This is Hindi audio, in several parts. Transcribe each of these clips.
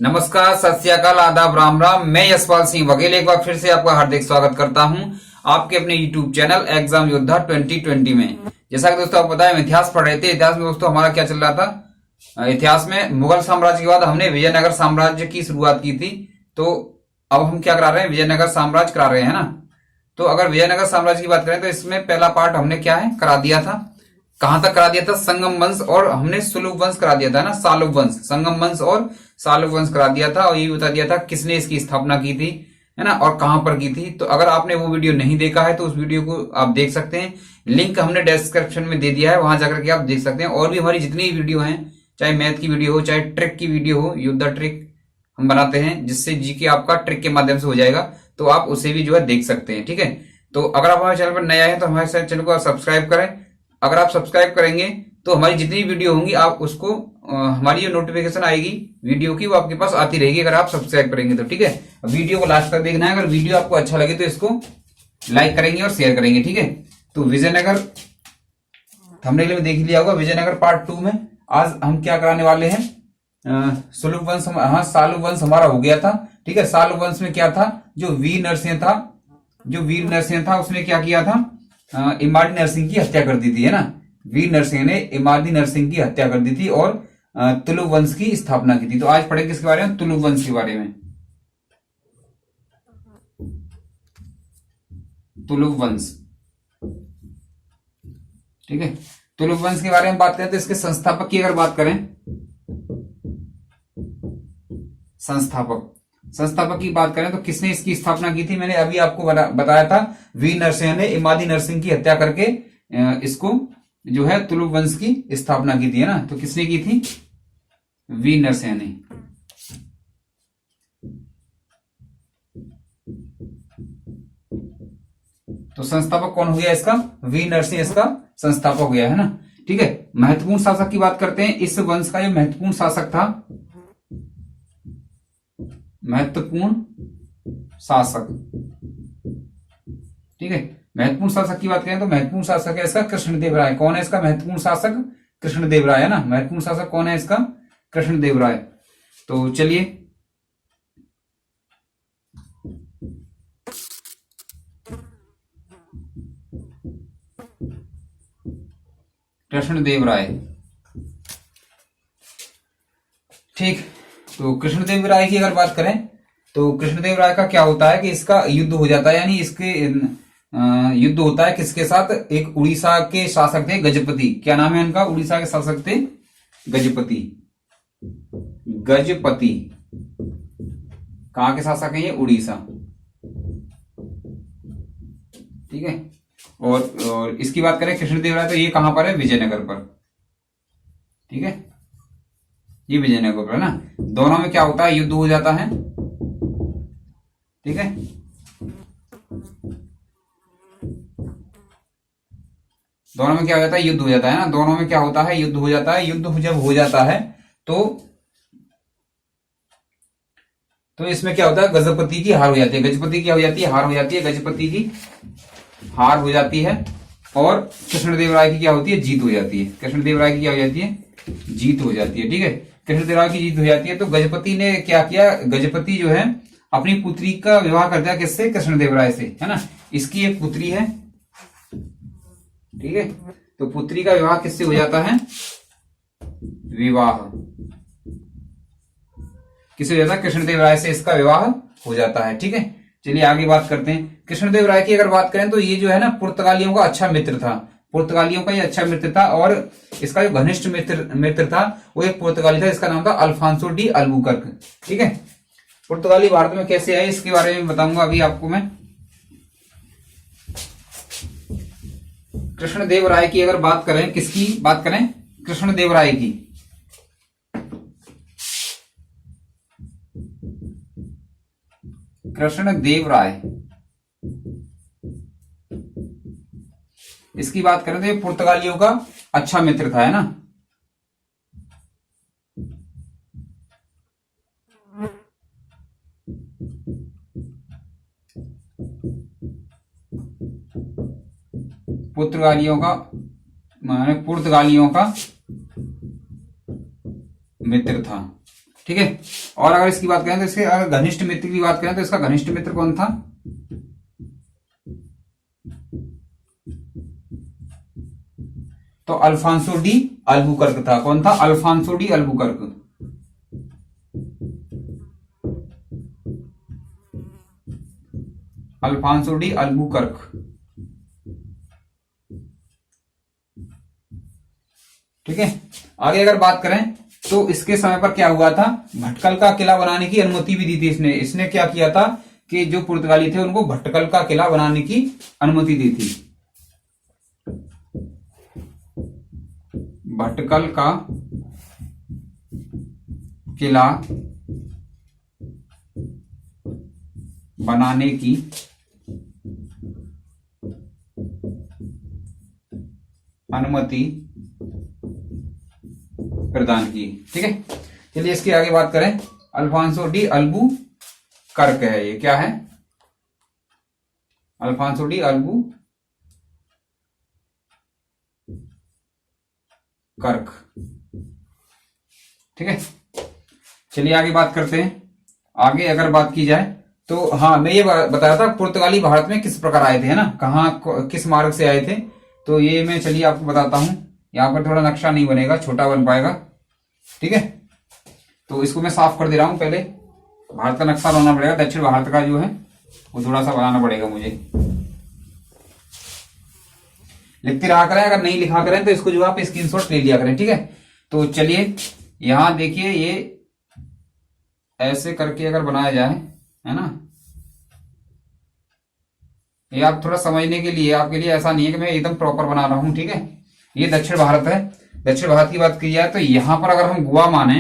नमस्कार, सत श्री अकाल, आदाब, राम राम। मैं यशपाल सिंह बघेल एक बार फिर से आपका हार्दिक स्वागत करता हूं आपके अपने YouTube चैनल एग्जाम योद्धा 2020 में। जैसा कि दोस्तों आपको पता है, हम इतिहास पढ़ रहे थे। इतिहास में दोस्तों हमारा क्या चल रहा था? इतिहास में मुगल साम्राज्य के बाद हमने विजयनगर साम्राज्य की शुरुआत की थी। तो अब हम क्या करा रहे हैं? विजयनगर साम्राज्य करा रहे हैं ना। तो अगर विजयनगर साम्राज्य की बात करें तो इसमें पहला पार्ट हमने क्या है करा दिया था। कहां तक करा दिया था? संगम वंश और हमने सुलभ वंश करा दिया था ना, सालुब वंश, संगम वंश और सालुब वंश करा दिया था। और ये भी बता दिया था किसने इसकी स्थापना की थी, है ना, और कहां पर की थी। तो अगर आपने वो वीडियो नहीं देखा है तो उस वीडियो को आप देख सकते हैं। लिंक हमने डिस्क्रिप्शन में दे दिया है, वहां जाकर के आप देख सकते हैं। और भी हमारी जितनी वीडियो हैं, चाहे मैथ की वीडियो हो, चाहे ट्रिक की वीडियो हो, योद्धा ट्रिक हम बनाते हैं जिससे जीके आपका ट्रिक के माध्यम से हो जाएगा, तो आप उसे भी जो है देख सकते हैं। ठीक है, तो अगर आप हमारे चैनल पर नया है तो हमारे चैनल को सब्सक्राइब करें। अगर आप सब्सक्राइब करेंगे तो हमारी जितनी वीडियो होंगी आप उसको हमारी जो नोटिफिकेशन आएगी वीडियो की वो आपके पास आती रहेगी, अगर आप सब्सक्राइब करेंगे तो। ठीक है, वीडियो को लास्ट तक देखना है। अगर वीडियो आपको अच्छा लगे तो इसको लाइक करेंगे और शेयर करेंगे। ठीक है, तो विजयनगर थंबनेल में देख लिया होगा। विजयनगर पार्ट 2 में आज हम क्या कराने वाले हैं? सुलभ वंश, हाँ, सालुब वंश हमारा हो गया था। ठीक है, सालुब वंश में क्या था? जो वीर नरसिंह था उसने क्या किया था? इमादी नरसिंह की हत्या कर दी थी, है ना। वीर नरसिंह ने इमादी नरसिंह की हत्या कर दी थी और तुलुक वंश की स्थापना की थी। तो आज पढ़ेंगे किसके बारे में? तुलुक वंश के बारे में। तुलुक वंश, ठीक है। तुलुक वंश के बारे में बात करें तो इसके संस्थापक की अगर बात करें, संस्थापक की बात करें तो किसने इसकी स्थापना की थी? मैंने अभी आपको बताया था, वीर नरसिंह ने इमादी नरसिंह की हत्या करके इसको जो है तुलुक वंश की स्थापना की थी, है ना। तो किसने की थी? वीर नरसिंह ने। तो संस्थापक कौन हो गया इसका? वीर नरसिंह इसका संस्थापक हो गया, है ना। ठीक है, महत्वपूर्ण शासक की बात करते हैं। इस वंश का जो महत्वपूर्ण शासक था, महत्वपूर्ण शासक, ठीक है, महत्वपूर्ण शासक की बात करें तो महत्वपूर्ण शासक है इसका कृष्णदेव राय। कौन है इसका महत्वपूर्ण शासक? कृष्णदेव राय, है ना। महत्वपूर्ण शासक कौन है इसका? कृष्णदेव राय। तो चलिए, कृष्णदेव राय, ठीक। तो कृष्णदेव राय की अगर बात करें तो कृष्णदेव राय का क्या होता है कि इसका युद्ध हो जाता है, यानी इसके युद्ध होता है किसके साथ? एक उड़ीसा के शासक थे गजपति। क्या नाम है उनका? उड़ीसा के शासक थे गजपति। कहां के शासक हैं ये? उड़ीसा, ठीक है। और इसकी बात करें कृष्णदेव राय तो ये कहां पर है? विजयनगर पर, ठीक है, ये विजयनगर पर है ना। दोनों में क्या होता है? युद्ध हो जाता है, ठीक है। दोनों में क्या हो जाता है? युद्ध हो जाता है ना। दोनों में क्या होता है? युद्ध हो जाता है। युद्ध जब हो जाता है तो इसमें क्या होता है? गजपति की हार हो जाती है। गजपति की क्या हो जाती है? हार हो जाती है। गजपति की हार हो जाती है और कृष्णदेव राय की क्या होती है? जीत हो जाती है। कृष्णदेव राय की क्या हो जाती है? जीत हो जाती है, ठीक है। कृष्णदेव राय की जीत हो जाती है तो गजपति ने क्या किया? गजपति जो है अपनी पुत्री का विवाह कर दिया। किससे? कृष्णदेव राय से, है ना। इसकी एक पुत्री है, ठीक है। तो पुत्री का विवाह किससे हो जाता है? विवाह किससे हो जाता है? कृष्णदेव राय से इसका विवाह हो जाता है, ठीक है। चलिए आगे बात करते हैं। कृष्णदेव राय की अगर बात करें तो ये जो है ना पुर्तगालियों का अच्छा मित्र था। पुर्तगालियों का ये अच्छा मित्र था और इसका जो घनिष्ठ मित्र था वो एक पुर्तगाली था, इसका नाम था अल्फांसो डी अल्बुकर्क, ठीक है। पुर्तगाली भारत में कैसे आए इसके बारे में बताऊंगा अभी आपको मैं। कृष्णदेव राय की अगर बात करें, किसकी बात करें? कृष्णदेव राय की। कृष्णदेव राय, इसकी बात करें तो ये पुर्तगालियों का अच्छा मित्र था, है ना। पुर्तगालियों का मित्र था, ठीक है। और अगर इसकी बात करें तो इसके अगर घनिष्ठ मित्र की बात करें तो इसका घनिष्ठ मित्र कौन था? तो अल्फांसो डी अल्बुकर्क था। कौन था? Afonso de Albuquerque. Afonso de Albuquerque. ठीक है। आगे अगर बात करें तो इसके समय पर क्या हुआ था, भटकल का किला बनाने की अनुमति भी दी थी इसने। इसने क्या किया था कि जो पुर्तगाली थे उनको भटकल का किला बनाने की अनुमति दी थी। भटकल का किला बनाने की अनुमति प्रदान की। ठीक है। चलिए इसकी आगे बात करें। अल्फांसो डी अल्बुकर्क है, ये क्या है? Afonso de Albuquerque. ठीक है। चलिए आगे बात करते हैं। आगे अगर बात की जाए तो हाँ, मैं ये बताया था पुर्तगाली भारत में किस प्रकार आए थे, है ना, कहाँ किस मार्ग से आए थे। तो ये मैं चलिए आपको बताता हूं। यहां पर थोड़ा नक्शा नहीं बनेगा, छोटा बन पाएगा। ठीक है। तो इसको मैं साफ कर दे रहा हूं। पहले भारत का नक्शा बनाना पड़ेगा, दक्षिण भारत का जो है वो थोड़ा सा बनाना पड़ेगा मुझे। लिखते रहा करें, अगर नहीं लिखा करें तो इसको जो आप स्क्रीनशॉट ले लिया करें। ठीक है। तो चलिए यहां देखिए, ये ऐसे करके अगर बनाया जाए, है ना, ये आप थोड़ा समझने के लिए, आपके लिए ऐसा नहीं है कि मैं एकदम प्रॉपर बना रहा हूं। ठीक है। ये दक्षिण भारत है। दक्षिण भारत की बात की जाए तो यहां पर अगर हम गोवा माने,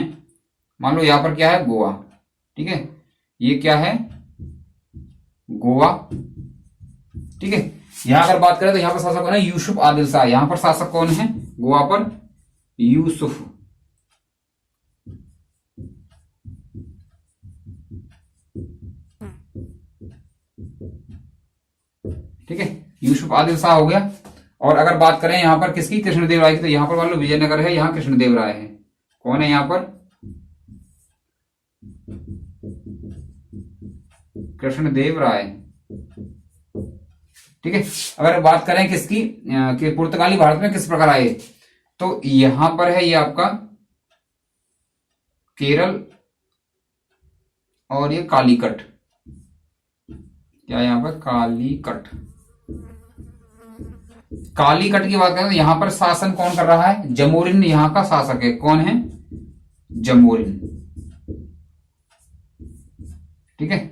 मान लो यहां पर क्या है, गोवा। ठीक है। ये क्या है, गोवा। ठीक है। यहां अगर बात करें तो यहां पर शासक कौन है, यूसुफ आदिल शाह। यहां पर शासक कौन है गोवा पर, यूसुफ। ठीक है। यूसुफ आदिल शाह हो गया। और अगर बात करें यहां पर किसकी, कृष्णदेव राय की, तो यहां पर मान लो विजयनगर है, यहां कृष्णदेव राय है। कौन है यहां पर, कृष्णदेव राय। ठीक है। अगर बात करें किसकी, कि पुर्तगाली भारत में किस प्रकार आए, तो यहां पर है ये आपका केरल और ये कालीकट। क्या यहां पर, कालीकट। कालीकट की बात करें तो यहां पर शासन कौन कर रहा है, जमोरिन यहां का शासक है। कौन है, जमोरिन। ठीक है।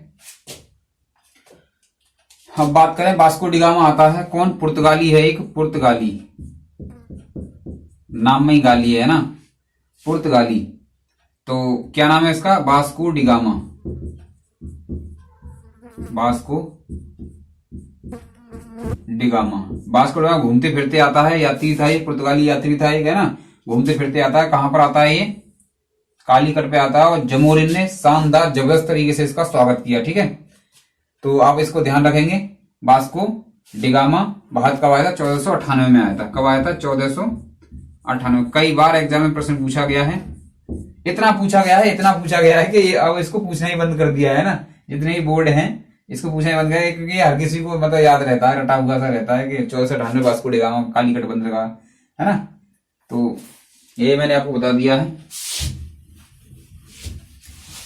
हम बात करें वास्को डिगामा आता है, कौन, पुर्तगाली है, एक पुर्तगाली, नाम में ही गाली है ना, पुर्तगाली। तो क्या नाम है इसका, Vasco da Gama. Vasco da Gama. Vasco da Gama घूमते फिरते आता है, यात्री था ये, पुर्तगाली यात्री था ये, है ना, घूमते फिरते आता है। कहां पर आता है ये, कालीकट पे आता है। और जमोरिन ने शानदार जबरदस्त तरीके से इसका स्वागत किया। ठीक है। तो आप इसको ध्यान रखेंगे। वास्को डिगामा भारत कब आया था, 1498 में आया था। कब आया था, 1498। कई बार एग्जाम में प्रश्न पूछा गया है। इतना पूछा गया है कि अब इसको पूछना ही बंद कर दिया है ना, जितने भी बोर्ड हैं इसको पूछना ही बंद कर, क्योंकि हर किसी को मतलब याद रहता है, रटा हुआ सा रहता है कि 1498 वास्को डिगामा कालीकट बंद लगा, है ना। तो ये मैंने आपको बता दिया है।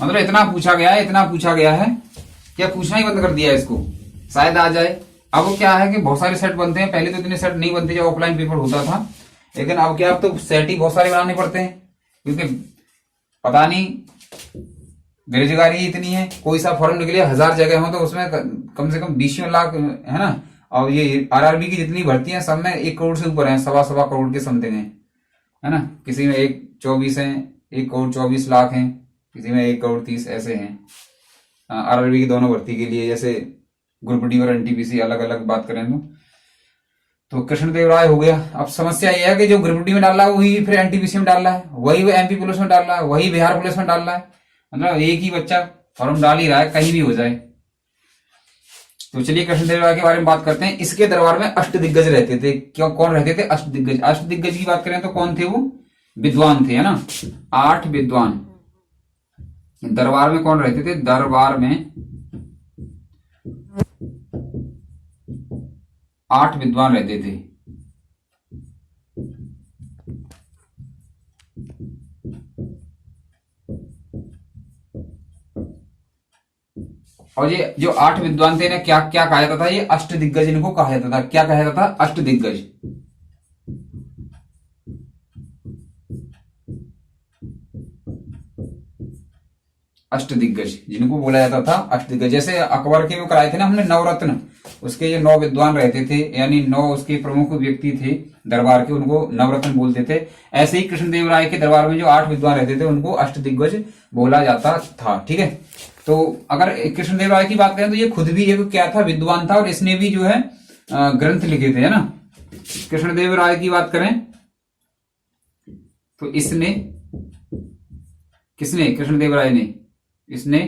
मतलब इतना पूछा गया है क्या पूछना ही बंद कर दिया है इसको, शायद आ जाए। अब वो क्या है कि बहुत सारे सेट बनते हैं, पहले तो इतने सेट नहीं बनते जब ऑफलाइन पेपर होता था, लेकिन अब क्या, अब तो सेट ही बहुत सारे बनाने पड़ते हैं, क्योंकि पता नहीं बेरोजगारी इतनी है। कोई सा फॉर्म निकले 1000 जगह हो तो उसमें कम से कम 20 लाख, है ना। और ये आरआरबी की जितनी भर्ती है सब में 1 करोड़ से ऊपर है, सवा करोड़ के समथिंग है ना। किसी में 1.24 है, 1 करोड़ 24 लाख है, किसी में 1 करोड़ 30 ऐसे हैं आरआरबी की दोनों भर्ती के लिए। जैसे ग्रुप डी और एनटीपीसी अलग अलग बात करें तो कृष्णदेव राय हो गया। अब समस्या यह है कि जो ग्रुप डी में डाल रहा है वही फिर एनटीपीसी में डाल रहा है, वही वो एमपी पुलिस में डाल रहा है, वही बिहार पुलिस में डाल रहा है। मतलब एक ही बच्चा फॉर्म डाल ही रहा है, कहीं भी हो जाए। तो चलिए कृष्णदेव राय के बारे में बात करते हैं। इसके दरबार में अष्टदिग्गज रहते थे। क्यों, कौन रहते थे, अष्टदिग्गज। अष्टदिग्गज की बात करें तो कौन थे वो, विद्वान थे, है ना, 8 विद्वान। दरबार में कौन रहते थे? दरबार में 8 विद्वान रहते थे। और ये जो 8 विद्वान थे ना, क्या क्या कहा जाता था? ये अष्ट दिग्गज इनको कहा जाता था। क्या कहा जाता था? अष्ट दिग्गज। अष्ट दिग्गज जिनको बोला जाता था अष्ट दिग्गज। जैसे अकबर के वो कराए थे ना हमने नवरत्न, उसके ये 9 विद्वान रहते थे, यानी 9 उसके प्रमुख व्यक्ति थे दरबार के, उनको नवरत्न बोलते थे। ऐसे ही कृष्णदेव राय के दरबार में जो 8 विद्वान रहते थे उनको अष्ट दिग्गज बोला जाता था। ठीक है, तो अगर कृष्णदेव राय की बात करें तो ये खुद भी एक क्या था? विद्वान था, और इसने भी जो है ग्रंथ लिखे थे, है ना। कृष्णदेव राय की बात करें तो इसने, किसने? कृष्णदेव राय ने, इसने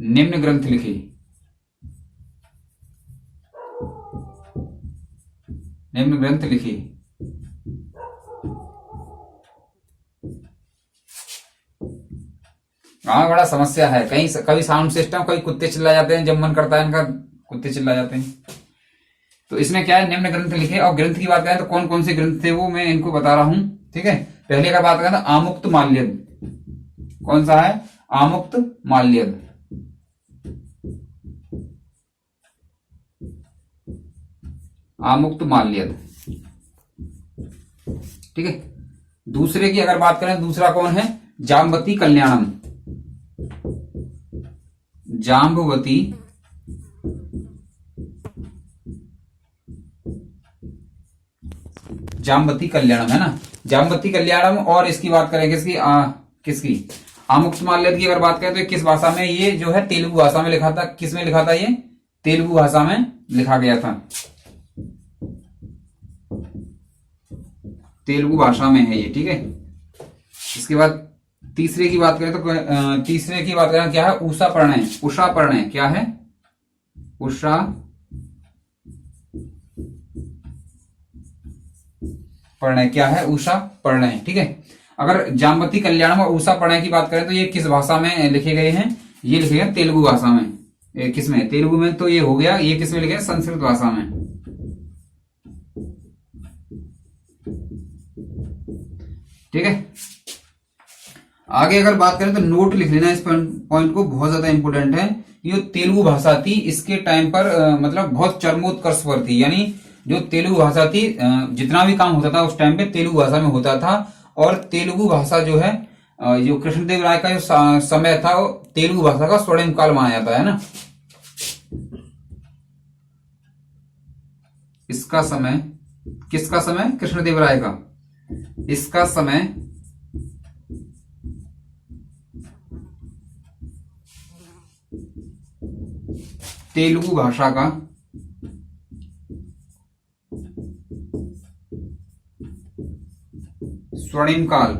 निम्न ग्रंथ लिखे। निम्न ग्रंथ लिखे। हाँ, बड़ा समस्या है। कहीं कभी साउंड सिस्टम, कभी कुत्ते चिल्ला जाते हैं, जब मन करता है इनका कुत्ते चिल्ला जाते हैं। तो इसने क्या है? निम्न ग्रंथ लिखे। और ग्रंथ की बात करें तो कौन कौन से ग्रंथ थे वो मैं इनको बता रहा हूं। ठीक है, पहले का बात करें तो आमुक्त माल्यद। कौन सा है? आमुक्त माल्यद। आमुक्त माल्यद। ठीक है, दूसरे की अगर बात करें, दूसरा कौन है? जाम्बवती कल्याणम। जाम्बवती जाम्बवती कल्याणम, है ना। जाम्बवती कल्याणम। और इसकी बात करें किसकी? किसकी? आमुक्त माल्यद की अगर बात करें तो किस भाषा में? ये जो है तेलुगु भाषा में लिखा था। किस में लिखा था? ये तेलुगु भाषा में लिखा गया था। तेलुगु भाषा में है ये। ठीक है, इसके बाद तीसरे की बात करें तो तीसरे की बात करें क्या है? उषा प्रणय। उषा प्रणय क्या है? उषा प्रणय क्या है? उषा प्रणय। ठीक है, अगर जाम्बवती कल्याणम और उषा प्रणय की बात करें तो ये किस भाषा में लिखे गए हैं? ये लिखे गए तेलुगु भाषा में। किस में? तेलुगु में तो ये हो गया। ये किस में लिखे? संस्कृत भाषा में। ठीक है, आगे अगर बात करें तो नोट लिख लेना इस पॉइंट को, बहुत ज्यादा इंपोर्टेंट है। ये तेलुगु भाषा थी इसके टाइम पर मतलब बहुत चरमोत्कर्ष पर थी। यानी जो तेलुगु भाषा थी, जितना भी काम होता था उस टाइम पे तेलुगु भाषा में होता था। और तेलुगु भाषा जो है, जो कृष्णदेव राय का जो समय था, वो तेलुगु भाषा का स्वर्णिम काल माना जाता है ना। इसका समय, किसका समय? कृष्णदेव राय का। इसका समय तेलुगु भाषा का स्वर्णिम काल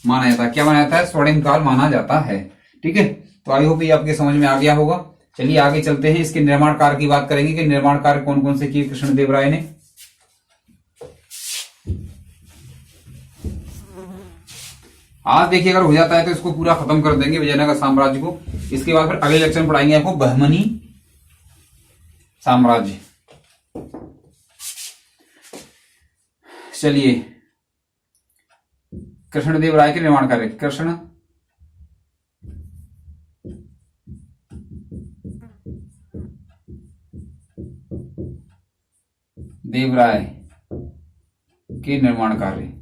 माना जाता है। क्या माना जाता है? स्वर्णिम काल माना जाता है। ठीक है, तो आई होप ये आपके समझ में आ गया होगा। चलिए आगे चलते हैं, इसके निर्माण कार्य की बात करेंगे कि निर्माण कार्य कौन कौन से किए कृष्णदेव राय ने। आज देखिए अगर हो जाता है तो इसको पूरा खत्म कर देंगे विजयनगर साम्राज्य को। इसके बाद फिर अगले लेक्चर में पढ़ाएंगे आपको बहमनी साम्राज्य। चलिए, कृष्णदेव राय के निर्माण कार्य। कृष्ण देव राय के निर्माण कार्य।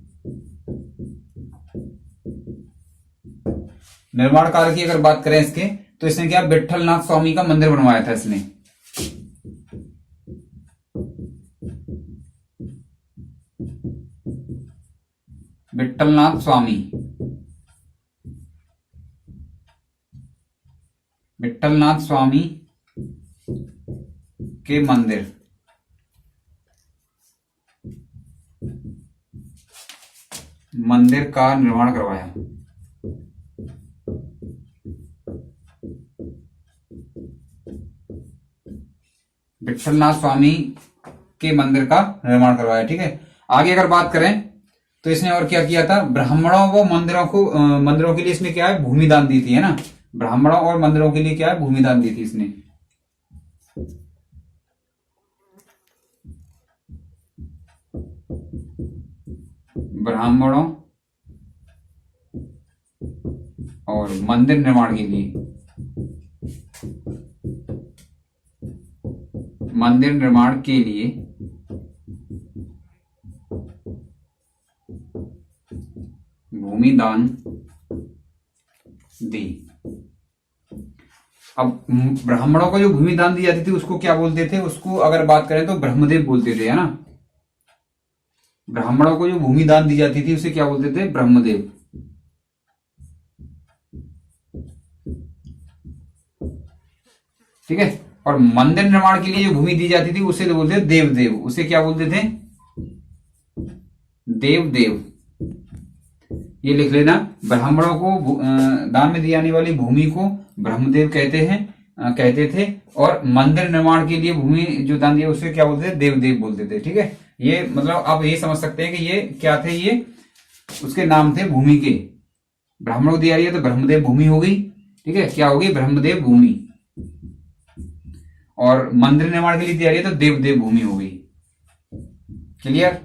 निर्माण कार्य की अगर बात करें इसके, तो इसने क्या? विट्ठलनाथ स्वामी का मंदिर बनवाया था इसने। विट्ठलनाथ स्वामी, विट्ठलनाथ स्वामी के मंदिर, मंदिर का निर्माण करवाया। विठलनाथ स्वामी के मंदिर का निर्माण करवाया। ठीक है, आगे अगर बात करें तो इसने और क्या किया था, ब्राह्मणों व मंदिरों के लिए इसने क्या है, भूमि दान दी थी, है ना। ब्राह्मणों और मंदिरों के लिए क्या है, भूमि दान दी थी इसने। ब्राह्मणों और मंदिर निर्माण के लिए, मंदिर निर्माण के लिए भूमि दान दी। अब ब्राह्मणों को जो भूमि दान दी जाती थी उसको क्या बोलते थे, उसको अगर बात करें तो ब्रह्मदेव बोलते थे, है ना। ब्राह्मणों को जो भूमि दान दी जाती थी उसे क्या बोलते थे, ब्रह्मदेव। ठीक है, और मंदिर निर्माण के लिए जो भूमि दी जाती थी उसे बोलते थे देवदेव। उसे क्या बोलते थे, देवदेव। ये लिख लेना, ब्राह्मणों को दान में दी जाने वाली भूमि को ब्रह्मदेव कहते थे, और मंदिर निर्माण के लिए भूमि जो दान दिया उसे क्या बोलते थे, देवदेव बोलते थे। ठीक है, ये मतलब आप ये समझ सकते हैं कि ये क्या थे, ये उसके नाम थे भूमि के। ब्राह्मणों को दिया रही है तो ब्रह्मदेव भूमि हो गई। ठीक है, क्या होगी, ब्रह्मदेव भूमि। और मंदिर निर्माण के लिए दिया रही है तो देवदेव भूमि हो गई। क्लियर,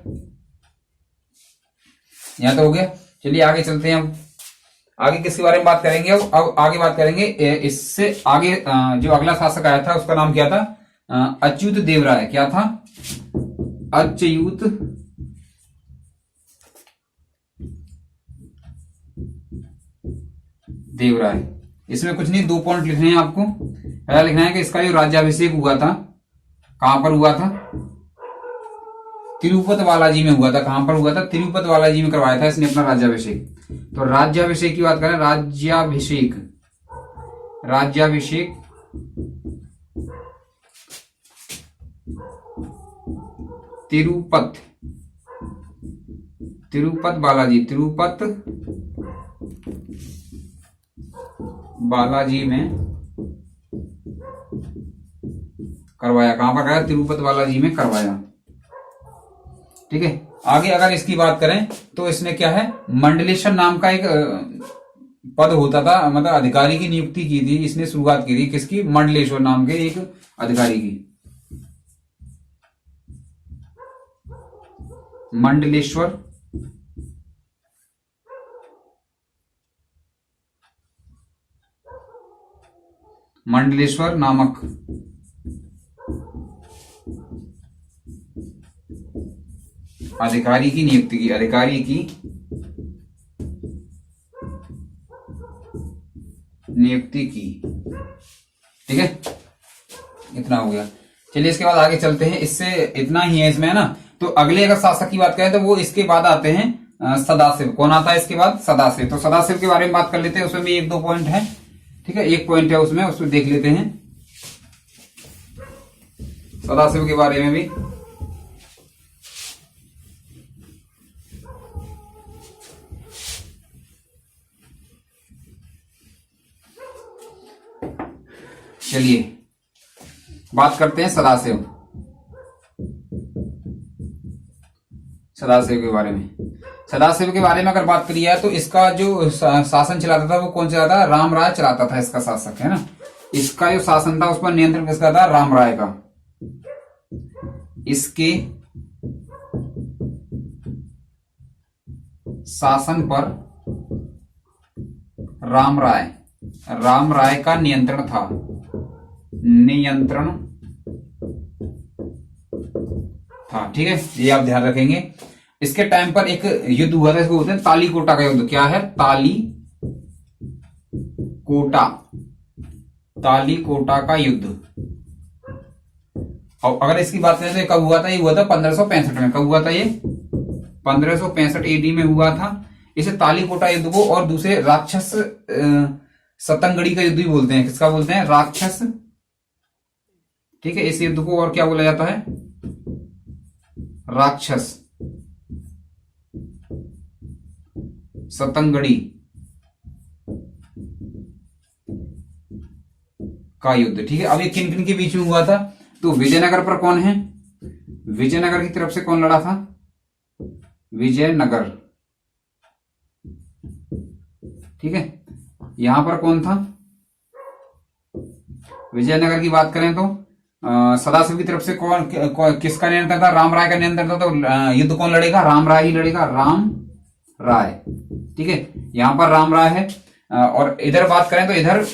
यहां तो हो गया। चलिए आगे चलते हैं। अब आगे किसके बारे में बात करेंगे, अब आगे बात करेंगे इससे आगे जो अगला शासक आया था उसका नाम क्या था, अच्युत देवराय। क्या था, अच्युत देवराय। इसमें कुछ नहीं, 2 पॉइंट लिखने हैं आपको। पहला लिखना है कि इसका जो राज्याभिषेक हुआ था कहां पर हुआ था, तिरुपति बालाजी में हुआ था। कहां पर हुआ था, तिरुपति बालाजी में करवाया था इसने अपना राज्याभिषेक। तो राज्याभिषेक की बात करें, राज्याभिषेक तिरुपति बालाजी में करवाया। कहां पर कराया, तिरुपति बालाजी में करवाया। ठीक है, आगे अगर इसकी बात करें तो इसने क्या है, मंडलेश्वर नाम का एक पद होता था, मतलब अधिकारी की नियुक्ति की थी इसने, शुरुआत की थी किसकी, मंडलेश्वर नाम के एक अधिकारी की। मंडलेश्वर नामक अधिकारी की नियुक्ति की, ठीक है, इतना हो गया। चलिए इसके बाद आगे चलते हैं। इससे इतना ही है इसमें, है ना। तो अगले अगर शासक की बात करें तो वो इसके बाद आते हैं सदाशिव। कौन आता है इसके बाद, सदाशिव। तो सदाशिव के बारे में बात कर लेते हैं, उसमें भी 1-2 पॉइंट है। ठीक है, 1 पॉइंट है उसमें देख लेते हैं सदाशिव के बारे में भी। चलिए बात करते हैं सदाशिव के बारे में। सदाशिव के बारे में अगर बात करी है तो इसका जो शासन चलाता था वो कौन चलाता था, राम राय चलाता था इसका शासक, है ना। इसका जो शासन था उस पर नियंत्रण किसका था, राम राय का। इसके शासन पर राम राय का नियंत्रण था, ठीक है, ये आप ध्यान रखेंगे। इसके टाइम पर एक युद्ध हुआ था, इसको बोलते हैं तालीकोटा का युद्ध। क्या है, तालीकोटा का युद्ध। और अगर इसकी बात करें तो कब हुआ था, ये हुआ था 1565 में। कब हुआ था ये, 1565 एडी में हुआ था। इसे तालीकोटा युद्ध को और दूसरे राक्षस सतंगड़ी का युद्ध भी बोलते हैं। किसका बोलते हैं, राक्षस। ठीक है, इस युद्ध को और क्या बोला जाता है, राक्षस सतंगड़ी का युद्ध। ठीक है, अब ये किन किन के बीच में हुआ था, तो विजयनगर पर कौन है? विजयनगर की तरफ से कौन लड़ा था? विजयनगर, ठीक है। यहां पर कौन था? विजयनगर की बात करें तो सदाशिव की तरफ से किसका नियंत्रण था? राम राय का नियंत्रण था। तो युद्ध कौन लड़ेगा? राम राय ही लड़ेगा, राम राय, ठीक है। यहां पर राम राय है। और इधर बात करें तो इधर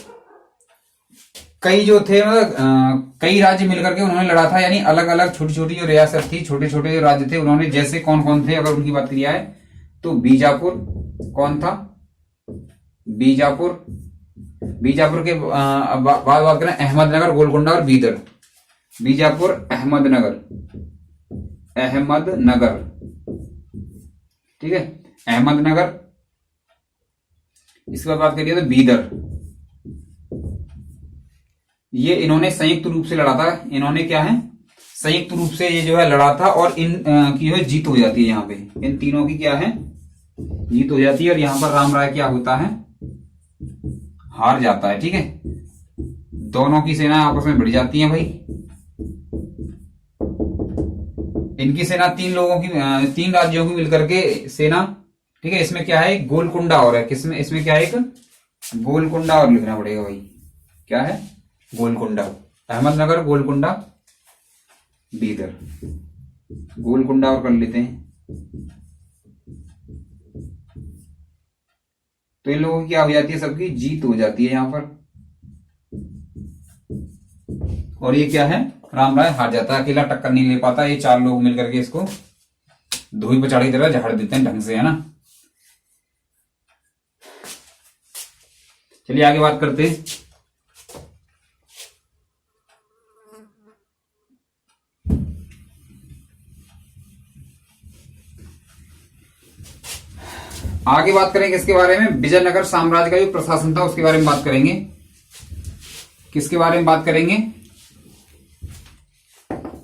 कई जो थे, मतलब कई राज्य मिलकर के उन्होंने लड़ा था, यानी अलग अलग छोटी छोटी जो रियासत थी, छोटे छोटे जो राज्य थे उन्होंने, जैसे कौन कौन थे अगर उनकी बात की जाए तो बीजापुर, कौन था? बीजापुर। बीजापुर के बाद बात करें अहमदनगर, गोलकुंडा और बीदर। बीजापुर, अहमदनगर, अहमदनगर, ठीक है, अहमदनगर। इसके बाद बात करिए तो बीदर। ये इन्होंने संयुक्त रूप से लड़ा था। इन्होंने क्या है? संयुक्त रूप से ये जो है लड़ा था, और इन की जो है जीत हो जाती है। यहाँ पे इन तीनों की क्या है? जीत हो जाती है। और यहां पर राम राय क्या होता है? हार जाता है, ठीक है। दोनों की सेना आपस में भिड़ जाती है भाई। इनकी सेना तीन राज्यों की मिलकर के सेना, ठीक है। इसमें क्या है? गोलकुंडा और है। किसमें? इसमें क्या है? एक गोलकुंडा और लिखना पड़ेगा भाई। क्या है? गोलकुंडा। अहमदनगर, गोलकुंडा, बीदर। गोलकुंडा और कर लेते हैं। तो इन लोगों की क्या हो जाती है? सबकी जीत हो जाती है यहां पर। और ये क्या है? राम राय हार जाता है, अकेला टक्कर नहीं ले पाता। ये चार लोग मिलकर के इसको धोई पचाड़ी की तरह झाड़ देते हैं ढंग से, है ना। चलिए आगे बात करते हैं। आगे बात करेंगे किसके बारे में? विजयनगर साम्राज्य का जो प्रशासन था उसके बारे में बात करेंगे। किसके बारे में बात करेंगे?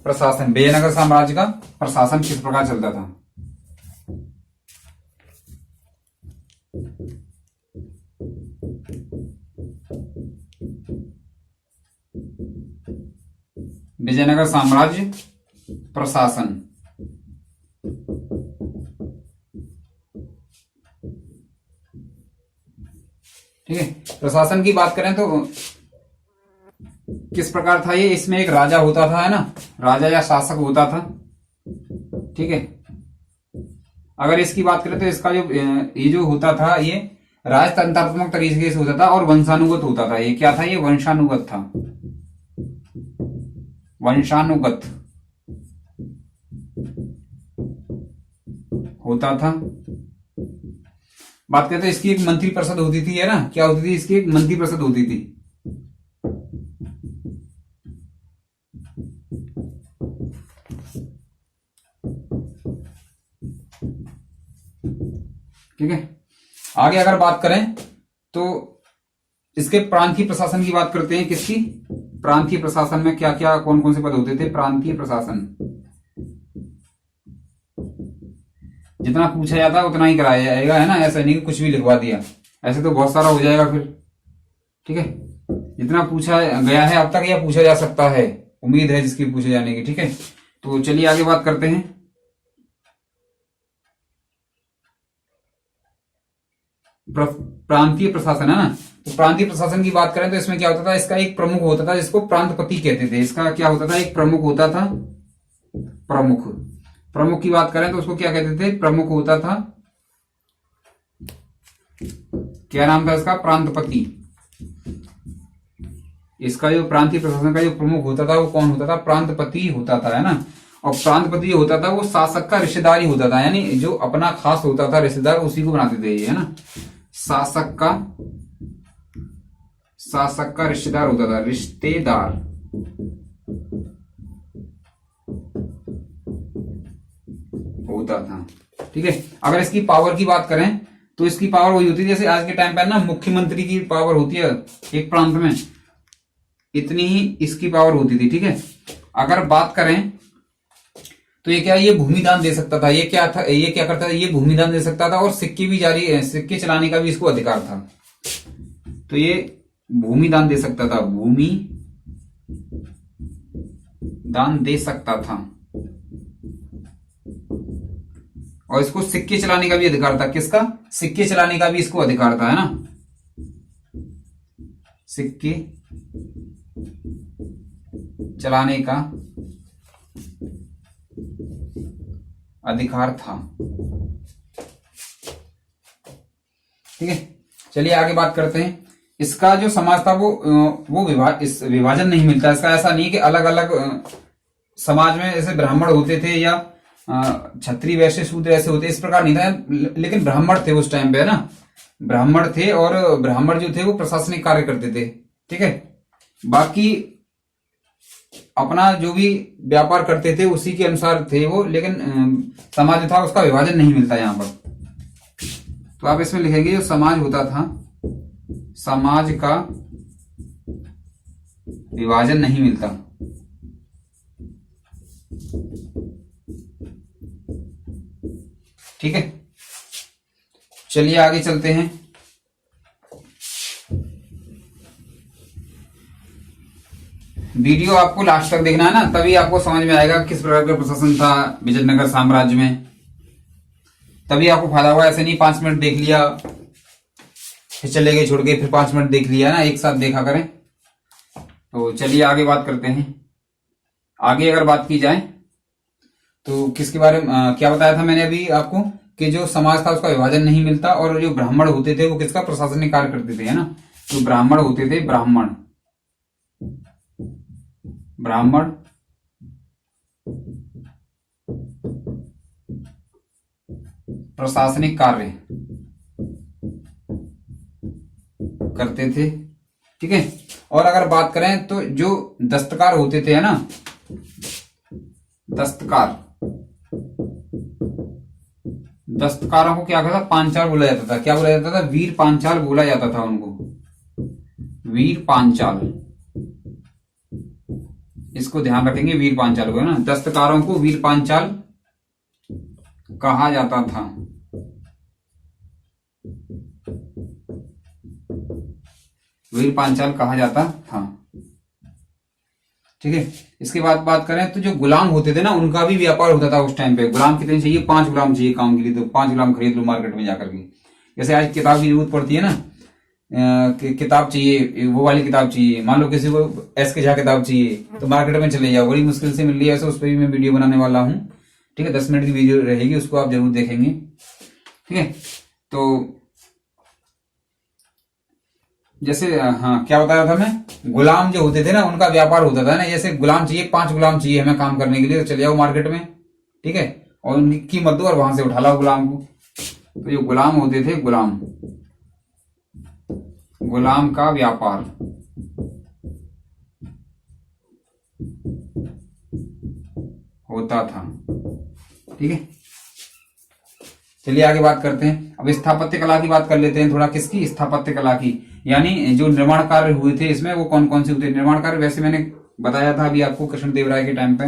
प्रशासन। विजयनगर साम्राज्य का प्रशासन किस प्रकार चलता था? विजयनगर साम्राज्य प्रशासन, ठीक है। प्रशासन की बात करें तो किस प्रकार था ये? इसमें एक राजा होता था, है ना, राजा या शासक होता था, ठीक है। अगर इसकी बात करें तो इसका जो ये जो होता था ये राजतंत्रात्मक तरीके से होता था और वंशानुगत होता था। ये क्या था? ये वंशानुगत था, वंशानुगत होता था। बात करते हैं इसकी एक मंत्री परिषद होती थी, है ना। क्या होती थी? इसकी एक मंत्री परिषद होती थी। ठीक है। आगे अगर बात करें तो इसके प्रांतीय प्रशासन की बात करते हैं। किसकी? प्रांतीय प्रशासन में क्या क्या कौन कौन से पद होते थे? प्रांतीय प्रशासन, जितना पूछा जाता है उतना ही कराया जाएगा, है ना। ऐसा नहीं कि कुछ भी लिखवा दिया, ऐसे तो बहुत सारा हो जाएगा फिर, ठीक है। जितना पूछा गया है अब तक या पूछा जा सकता है, उम्मीद है जिसकी पूछे जाने की, ठीक है। तो चलिए आगे बात करते हैं। प्रांतीय प्रशासन, है ना। तो प्रांतीय प्रशासन की बात करें तो इसमें क्या होता था? इसका एक प्रमुख होता था जिसको प्रांतपति कहते थे। इसका क्या होता था? एक प्रमुख होता था, प्रमुख। प्रमुख की बात करें तो उसको क्या कहते थे? प्रमुख होता था। क्या नाम था इसका? प्रांतपति। इसका जो प्रांतीय प्रशासन का जो प्रमुख होता था वो कौन होता था? प्रांतपति होता था, है ना। और प्रांतपति जो होता था वो शासक का रिश्तेदार ही होता था, यानी जो अपना खास होता था रिश्तेदार उसी को बनाते थे, है ना। शासक का रिश्तेदार होता था, रिश्तेदार। होता था, ठीक है। अगर इसकी पावर की बात करें तो इसकी पावर वही होती है जैसे आज के टाइम पर ना मुख्यमंत्री की पावर होती है एक प्रांत में, इतनी ही इसकी पावर होती थी, ठीक है। अगर बात करें तो ये क्या? ये भूमिदान दे सकता था। ये क्या था? ये क्या करता था? ये भूमिदान दे सकता था और सिक्के चलाने का भी इसको अधिकार था। तो ये भूमिदान दे सकता था, भूमि दान दे सकता था, और इसको सिक्के चलाने का भी अधिकार था। किसका? सिक्के चलाने का भी इसको अधिकार था, है ना। सिक्के चलाने का अधिकार था। ठीक है, चलिए आगे बात करते हैं। इसका जो समाज था वो विभाजन नहीं मिलता। इसका ऐसा नहीं कि अलग अलग समाज में ऐसे ब्राह्मण होते थे या क्षत्रिय वैश्य शूद्र ऐसे होते, इस प्रकार नहीं था। लेकिन ब्राह्मण थे उस टाइम पे, है ना। ब्राह्मण थे, और ब्राह्मण जो थे वो प्रशासनिक कार्य करते थे। ठीक है, बाकी अपना जो भी व्यापार करते थे उसी के अनुसार थे वो, लेकिन समाज जो था उसका विभाजन नहीं मिलता यहां पर। तो आप इसमें लिखेंगे जो समाज होता था, समाज का विभाजन नहीं मिलता। ठीक है, चलिए आगे चलते हैं। वीडियो आपको लास्ट तक देखना है ना, तभी आपको समझ में आएगा किस प्रकार का प्रशासन था विजयनगर साम्राज्य में, तभी आपको फायदा होगा। ऐसे नहीं 5 मिनट देख लिया फिर चले गए छोड़ के, फिर 5 मिनट देख लिया ना, एक साथ देखा करें। तो चलिए आगे बात करते हैं। आगे अगर बात की जाए तो किसके बारे में क्या बताया था मैंने अभी आपको, कि जो समाज था उसका विभाजन नहीं मिलता, और जो ब्राह्मण होते थे वो किसका प्रशासनिक कार्य करते थे, है ना। जो ब्राह्मण होते थे, ब्राह्मण प्रशासनिक कार्य करते थे। ठीक है, और अगर बात करें तो जो दस्तकार होते थे, है ना, दस्तकारों को क्या कहता था? पांचाल बोला जाता था। क्या बोला जाता था? वीर पांचाल बोला जाता था उनको, वीर पांचाल। इसको ध्यान रखेंगे, वीर पांचाल को, है ना। दस्तकारों को वीर पांचाल कहा जाता था। वीर पांचाल कहा जाता था। ठीक है, इसके बाद बात करें तो जो गुलाम होते थे ना, उनका भी व्यापार होता था उस टाइम पे। गुलाम कितने चाहिए? 5 गुलाम चाहिए काम के लिए, तो 5 गुलाम खरीद लो मार्केट में जाकर के। जैसे आज किताब की जरूरत पड़ती है ना, किताब चाहिए, वो वाली किताब चाहिए, मान लो किसी को एस के झा किताब चाहिए, तो मार्केट में चले जाओ, बड़ी मुश्किल से मिल रही है। ऐसे उस पर भी मैं वीडियो बनाने वाला हूँ। ठीक है, 10 मिनट की वीडियो रहेगी, उसको आप जरूर देखेंगे। ठीक है, तो जैसे हाँ, क्या बताया था मैं, गुलाम जो होते थे ना उनका व्यापार होता था ना। जैसे गुलाम चाहिए, 5 गुलाम चाहिए हमें काम करने के लिए, तो चले जाओ मार्केट में। ठीक है, और उनकी कीमत दो और वहां से उठा लाओ गुलाम को। तो जो गुलाम होते थे, गुलाम का व्यापार होता था। ठीक है, चलिए आगे बात करते हैं। अब स्थापत्य कला की बात कर लेते हैं थोड़ा। किसकी? स्थापत्य कला की, यानी जो निर्माण कार्य हुए थे इसमें वो कौन कौन से हुए थे। निर्माण कार्य वैसे मैंने बताया था अभी आपको कृष्णदेव राय के टाइम पे।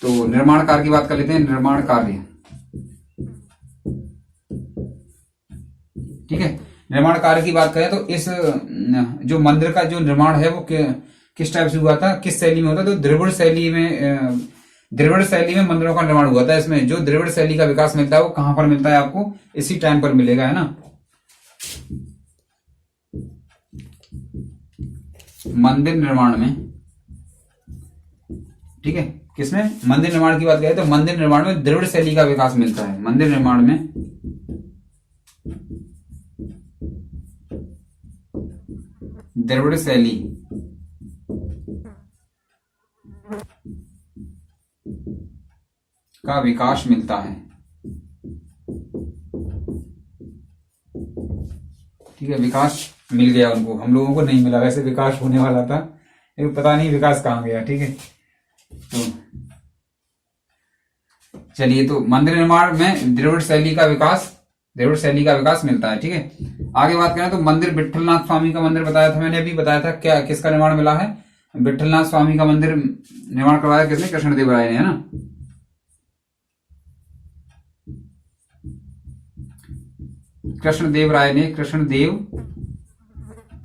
तो निर्माण कार्य की बात कर लेते हैं। निर्माण कार्य, ठीक है, निर्माण कार्य की बात करें तो इस जो मंदिर का जो निर्माण है वो किस टाइप से हुआ था, किस शैली में होता था? तो द्रविड़ शैली में मंदिरों का निर्माण हुआ था। इसमें जो द्रविड़ शैली का विकास मिलता है वो कहां पर मिलता है? आपको इसी टाइम पर मिलेगा, है ना। मंदिर निर्माण में। ठीक है, किसमें? मंदिर निर्माण की बात करें तो मंदिर निर्माण में द्रविड़ शैली का विकास मिलता है। मंदिर निर्माण में द्रविड़ शैली का विकास मिलता है। ठीक है, विकास मिल गया उनको, हम लोगों को नहीं मिला। वैसे विकास होने वाला था, लेकिन पता नहीं विकास कहां गया। ठीक है, तो चलिए, तो मंदिर निर्माण में द्रविड़ शैली का विकास मिलता है। ठीक है, आगे बात करें तो मंदिर विठलनाथ स्वामी का मंदिर बताया था मैंने, अभी बताया था। क्या किसका निर्माण मिला है? विठलनाथ स्वामी का मंदिर निर्माण करवाया किसने? कृष्णदेव राय ने, है ना। कृष्णदेव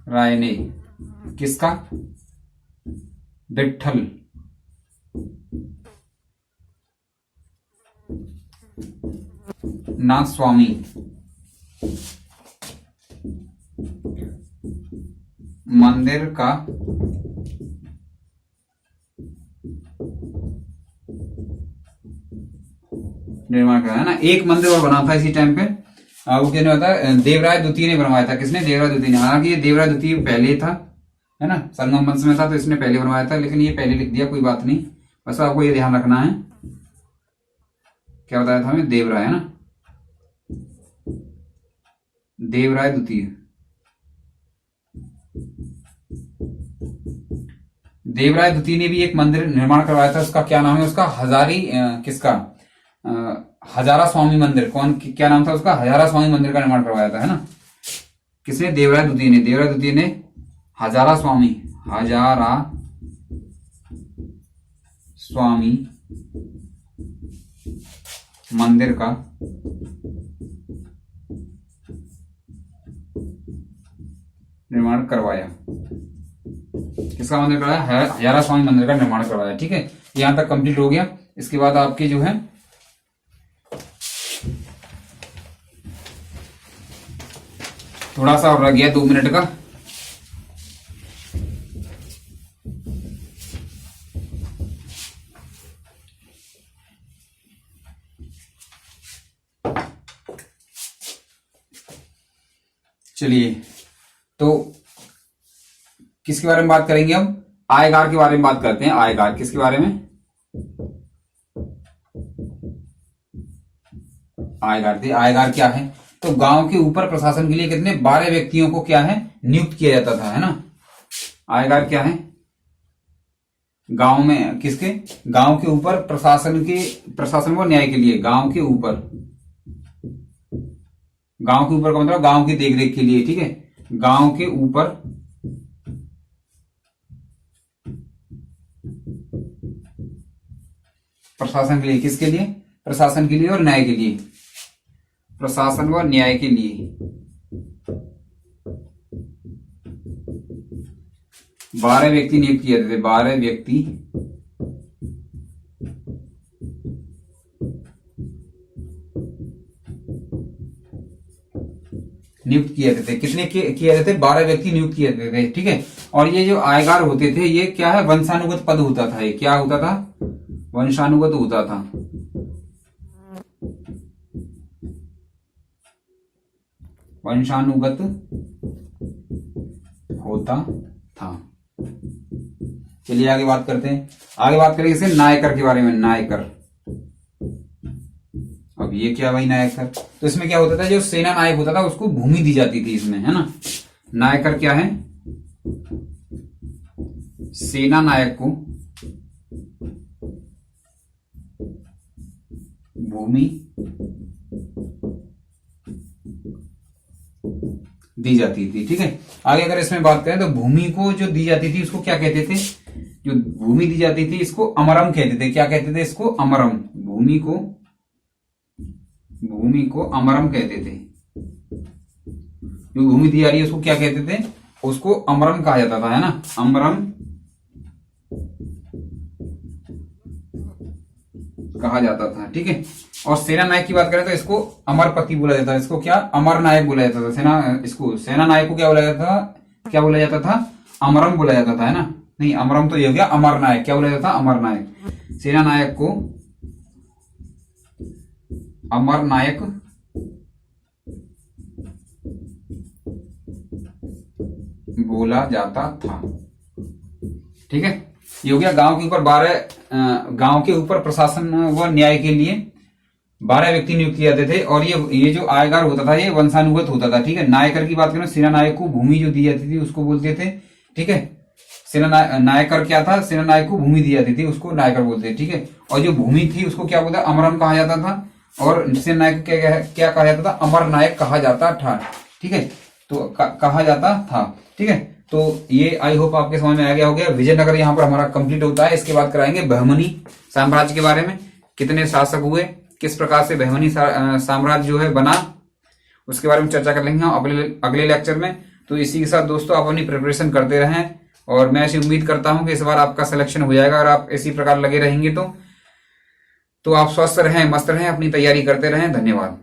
राय ने किसका? विठल नाथ स्वामी मंदिर का निर्माण कराया ना। एक मंदिर और बना था इसी टाइम पे, वो क्या होता है, देवराय द्वितीय ने बनवाया था। किसने? देवराय द्वितीय ने। हालांकि ये देवराय द्वितीय पहले था, है ना, संगम वंश में था तो इसने पहले बनवाया था, लेकिन ये पहले लिख दिया, कोई बात नहीं। बस आपको ये ध्यान रखना है, क्या बताया था हमें, देवराय, है ना, देवराय द्वितीय। देवराय द्वितीय ने भी एक मंदिर निर्माण करवाया था, उसका क्या नाम है, उसका हजारी किसका, हजारा स्वामी मंदिर। कौन, क्या नाम था उसका? हजारा स्वामी मंदिर का निर्माण करवाया था, है ना। किसने? देवराय द्वितीय ने। देवराय द्वितीय ने हजारा स्वामी मंदिर का निर्माण करवाया। किसका मंदिर करवाया? हजारा स्वामी मंदिर का निर्माण करवाया। ठीक है, यहां तक कंप्लीट हो गया। इसके बाद आपके जो है थोड़ा सा और रह गया 2 मिनट का। चलिए, तो किसके बारे में बात करेंगे हम? आयगार के बारे में बात करते हैं। आयगार किसके बारे में? आयगार थी। आयगार क्या है? तो गांव के ऊपर प्रशासन के लिए कितने 12 व्यक्तियों को क्या है, नियुक्त किया जाता था, है ना। आयगार क्या है? गांव में किसके? गांव के ऊपर प्रशासन व न्याय के लिए, गांव के ऊपर का मतलब गांव की देखरेख के लिए। ठीक है, गांव के ऊपर प्रशासन के लिए, किसके लिए? प्रशासन के लिए और न्याय के लिए, प्रशासन व न्याय के लिए 12 व्यक्ति नियुक्त किए जाते थे। 12 व्यक्ति नियुक्त किए जाते थे। कितने किए जाते थे? 12 व्यक्ति नियुक्त किए जाते थे। ठीक है, और ये जो आयगार होते थे, ये क्या है, वंशानुगत पद होता था। ये क्या होता था? वंशानुगत होता था। वंशानुगत होता था। चलिए आगे बात करते हैं। आगे बात करेंगे इसे नायकर के बारे में। नायकर, अब ये क्या भाई नायकर? तो इसमें क्या होता था, जो सेना नायक होता था उसको भूमि दी जाती थी इसमें, है ना। नायकर क्या है? सेना नायक को भूमि दी जाती थी। ठीक है, आगे अगर इसमें बात करें तो भूमि को जो दी जाती थी उसको क्या कहते थे? जो भूमि दी जाती थी इसको अमरम कहते थे। क्या कहते थे इसको? अमरम। भूमि को अमरम कहते थे। जो भूमि दी जा रही है उसको क्या कहते थे? उसको अमरम कहा जाता था, है ना। अमरम कहा जाता था। ठीक है, और सेना नायक की बात करें तो इसको अमरपति बोला जाता है। इसको क्या? अमर नायक बोला जाता था। सेना नायक को क्या बोला जाता था? क्या बोला जाता था? अमरम बोला जाता था, है ना। नहीं, अमरम तो ये हो गया। अमर नायक क्या बोला जाता था? अमर नायक। सेना नायक को अमर नायक बोला जाता था। ठीक है, ये हो गया गांव के ऊपर 12 गांव के ऊपर प्रशासन व न्याय के लिए 12 व्यक्ति नियुक्त किए जाते थे। और ये जो आयगार होता था ये वंशानुगत होता था। ठीक है, नायकर की बात करें, सेना नायक को भूमि जो दी जाती थी उसको बोलते थे। ठीक है, सेना नायकर क्या था? सेना नायक को भूमि दी जाती थी उसको नायकर बोलते थे। ठीक है, और जो भूमि थी उसको क्या बोलता? अमरम कहा जाता था। और सेना नायक क्या कहा जाता था? अमर नायक कहा जाता था। ठीक है, तो कहा जाता था। ठीक है, तो ये आई होप आपके समझ में आ गया हो गया। विजयनगर यहाँ पर हमारा कंप्लीट होता है। इसके बाद कराएंगे बहमनी साम्राज्य के बारे में। कितने शासक हुए, किस प्रकार से बहमनी साम्राज्य जो है बना, उसके बारे में चर्चा कर लेंगे हम अगले लेक्चर में। तो इसी के साथ दोस्तों आप अपनी प्रिपरेशन करते रहें, और मैं ऐसी उम्मीद करता हूं कि इस बार आपका सिलेक्शन हो जाएगा। और आप इसी प्रकार लगे रहेंगे तो आप स्वस्थ रहें, मस्त रहें, अपनी तैयारी करते रहें। धन्यवाद।